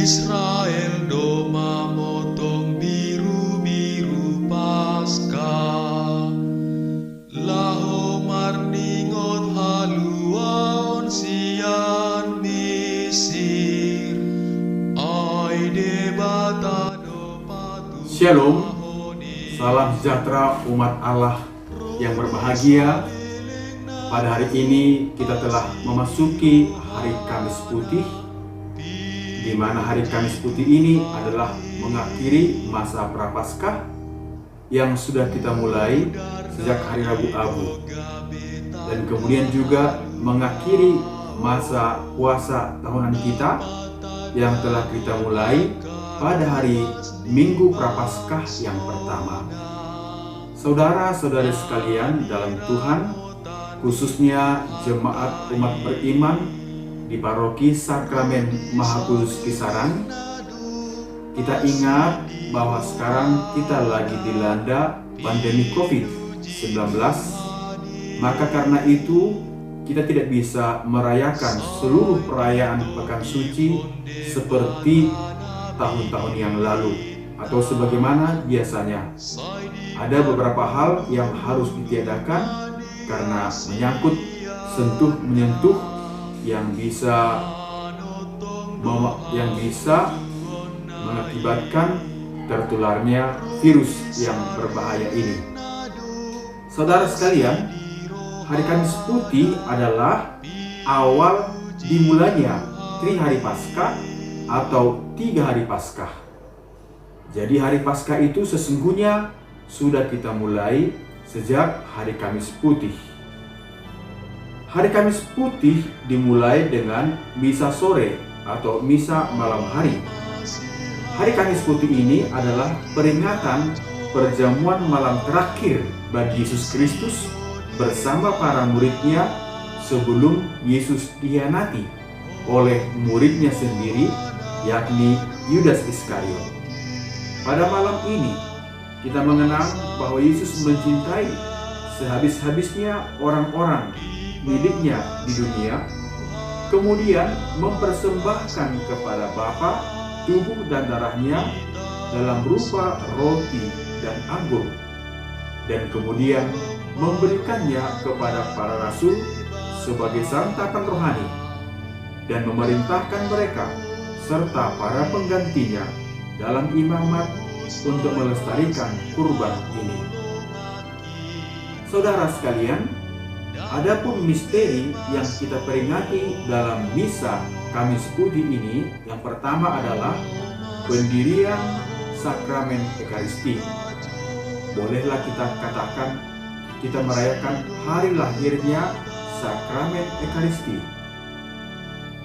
Israel doma motong biru-biru Paska, laho marningot haluaon sian Mesir, ai debata do patu. Shalom, salam sejahtera umat Allah yang berbahagia. Pada hari ini kita telah memasuki hari Kamis Putih, di mana hari Kamis Putih ini adalah mengakhiri masa Prapaskah yang sudah kita mulai sejak hari Rabu Abu, dan kemudian juga mengakhiri masa puasa tahunan kita yang telah kita mulai pada hari Minggu Prapaskah yang pertama. Saudara-saudari sekalian dalam Tuhan, khususnya jemaat umat beriman di Paroki Sakramen Maha Kudus Kisaran, kita ingat bahwa sekarang kita lagi dilanda pandemi COVID-19. Maka karena itu kita tidak bisa merayakan seluruh perayaan Pekan Suci seperti tahun-tahun yang lalu atau sebagaimana biasanya. Ada beberapa hal yang harus ditiadakan karena menyangkut sentuh-menyentuh yang bisa mengakibatkan tertularnya virus yang berbahaya ini. Saudara sekalian, hari Kamis Putih adalah awal dimulainya Trihari Paskah atau 3 hari Paskah. Jadi hari Paskah itu sesungguhnya sudah kita mulai sejak hari Kamis Putih. Hari Kamis Putih dimulai dengan misa sore atau misa malam hari. Hari Kamis Putih ini adalah peringatan perjamuan malam terakhir bagi Yesus Kristus bersama para muridnya sebelum Yesus dikhianati oleh muridnya sendiri, yakni Yudas Iskariot. Pada malam ini kita mengenang bahwa Yesus mencintai sehabis-habisnya orang-orang miliknya di dunia, kemudian mempersembahkan kepada Bapa tubuh dan darahnya dalam berupa roti dan anggur, dan kemudian memberikannya kepada para rasul sebagai santapan rohani, dan memerintahkan mereka serta para penggantinya dalam imamat untuk melestarikan kurban ini. Saudara sekalian, adapun misteri yang kita peringati dalam misa Kamis Putih ini, yang pertama adalah pendirian sakramen Ekaristi. Bolehlah kita katakan kita merayakan hari lahirnya sakramen Ekaristi.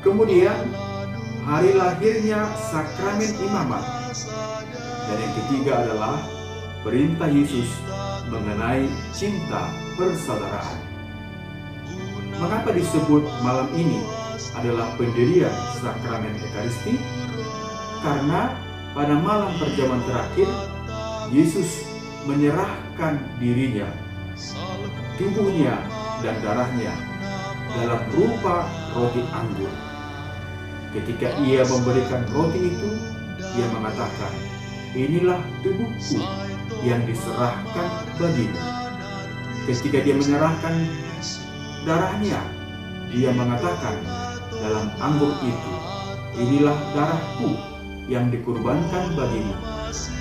Kemudian hari lahirnya sakramen imamat. Dan yang ketiga adalah perintah Yesus mengenai cinta persaudaraan. Mengapa disebut malam ini adalah pendirian sakramen Ekaristi? Karena pada malam perjamuan terakhir, Yesus menyerahkan dirinya, tubuhnya dan darahnya dalam rupa roti anggur. Ketika ia memberikan roti itu, ia mengatakan, "Inilah tubuhku yang diserahkan bagimu." Ketika dia menyerahkan darahnya, dia mengatakan dalam anggur itu, "Inilah darahku yang dikurbankan bagimu,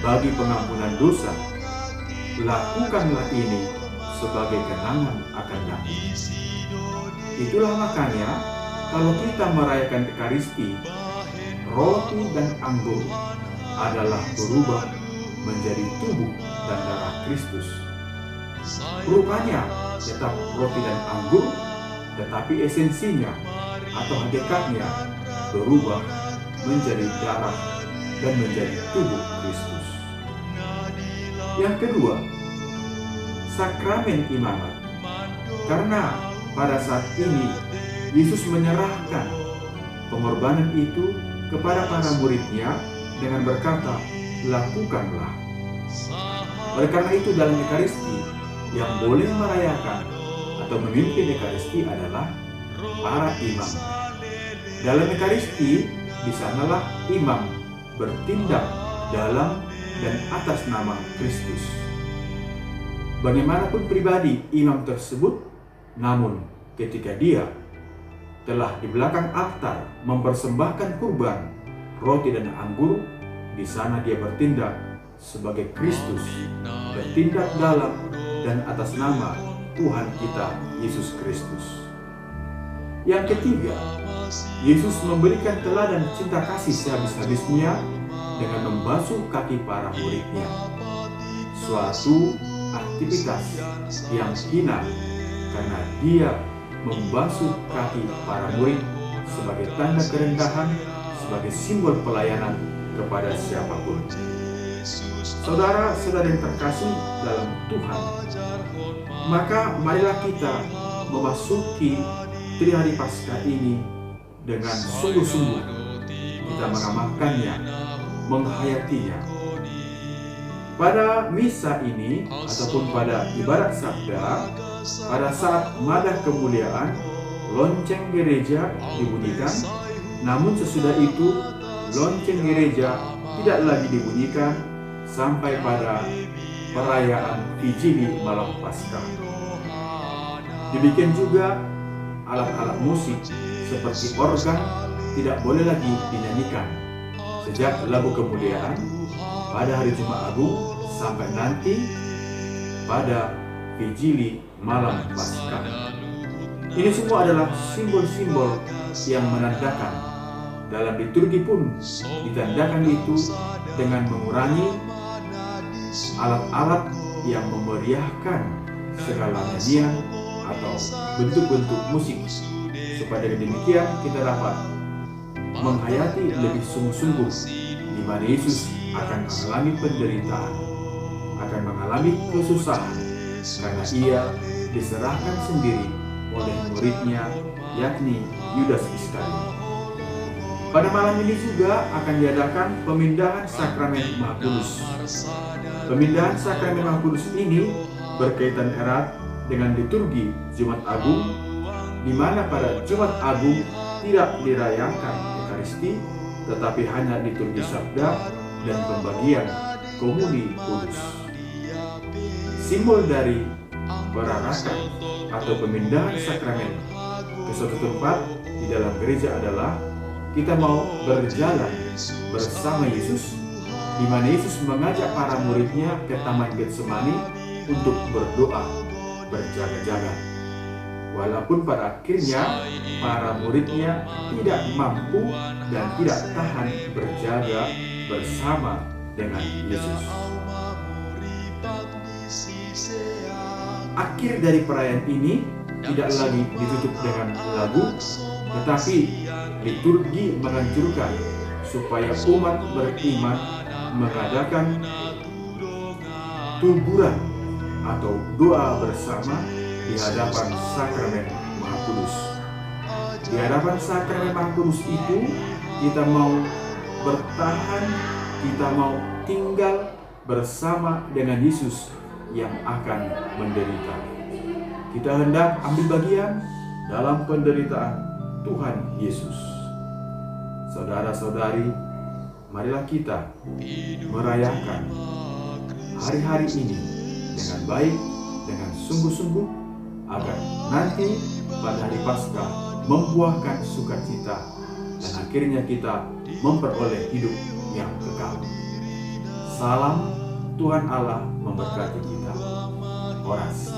bagi pengampunan dosa. Lakukanlah ini sebagai kenangan akan aku." Itulah makanya kalau kita merayakan Ekaristi, roti dan anggur adalah berubah menjadi tubuh dan darah Kristus. Rupanya tetap roti dan anggur, tetapi esensinya atau hakikatnya berubah menjadi darah dan menjadi tubuh Kristus. Yang kedua, sakramen imamat. Karena pada saat ini Yesus menyerahkan pengorbanan itu kepada para murid-Nya dengan berkata, "Lakukanlah." Oleh karena itu dalam Ekaristi yang boleh merayakan atau memimpin Ekaristi adalah para imam. Dalam Ekaristi, di sanalah imam bertindak dalam dan atas nama Kristus. Bagaimanapun pribadi imam tersebut, namun ketika dia telah di belakang altar mempersembahkan kurban, roti dan anggur, di sana dia bertindak sebagai Kristus, bertindak dalam dan atas nama Tuhan kita Yesus Kristus. Yang ketiga, Yesus memberikan teladan cinta kasih sehabis-habisnya dengan membasuh kaki para murid-Nya. Suatu aktivitas yang hina karena dia membasuh kaki para murid sebagai tanda kerendahan, sebagai simbol pelayanan kepada siapapun. Saudara-saudara yang terkasih dalam Tuhan, maka marilah kita memasuki Trihari Paskah ini dengan sungguh-sungguh kita mengamalkannya, menghayatinya. Pada misa ini ataupun pada ibadat sabda, pada saat madah kemuliaan, lonceng gereja dibunyikan, namun sesudah itu lonceng gereja tidak lagi dibunyikan sampai pada perayaan Vigili Malam Paskah. Demikian juga alat-alat musik seperti organ tidak boleh lagi dinyanyikan sejak labu kemuliaan pada hari Jumat Agung sampai nanti pada Vigili Malam Paskah. Ini semua adalah simbol-simbol yang menandakan. Dalam liturgi pun ditandakan itu dengan mengurangi alat-alat yang memeriahkan segala nyanyian atau bentuk-bentuk musik, supaya dengan demikian kita dapat menghayati lebih sungguh-sungguh di mana Yesus akan mengalami penderitaan, akan mengalami kesusahan, karena ia diserahkan sendiri oleh murid-Nya, yakni Yudas Iskariot. Pada malam ini juga akan diadakan pemindahan sakramen Maha Kudus. Pemindahan sakramen Maha Kudus ini berkaitan erat dengan liturgi Jumat Agung, di mana pada Jumat Agung tidak dirayakan Ekaristi, tetapi hanya liturgi sabda dan pembagian komuni kudus. Simbol dari perarakan atau pemindahan sakramen ke suatu tempat di dalam gereja adalah kita mau berjalan bersama Yesus, di mana Yesus mengajak para murid-Nya ke Taman Getsemani untuk berdoa, berjaga-jaga. Walaupun pada akhirnya para murid-Nya tidak mampu dan tidak tahan berjaga bersama dengan Yesus. Akhir dari perayaan ini tidak lagi ditutup dengan lagu, tetapi liturgi menganjurkan supaya umat beriman mengadakan tuburan atau doa bersama di hadapan sakramen Maha Kudus. Di hadapan sakramen Maha Kudus itu kita mau bertahan, kita mau tinggal bersama dengan Yesus yang akan menderita. Kita hendak ambil bagian dalam penderitaan Tuhan Yesus. Saudara-saudari, marilah kita merayakan hari-hari ini dengan baik, dengan sungguh-sungguh, agar nanti pada hari Paskah membuahkan sukacita dan akhirnya kita memperoleh hidup yang kekal. Salam, Tuhan Allah memberkati kita. Orasi.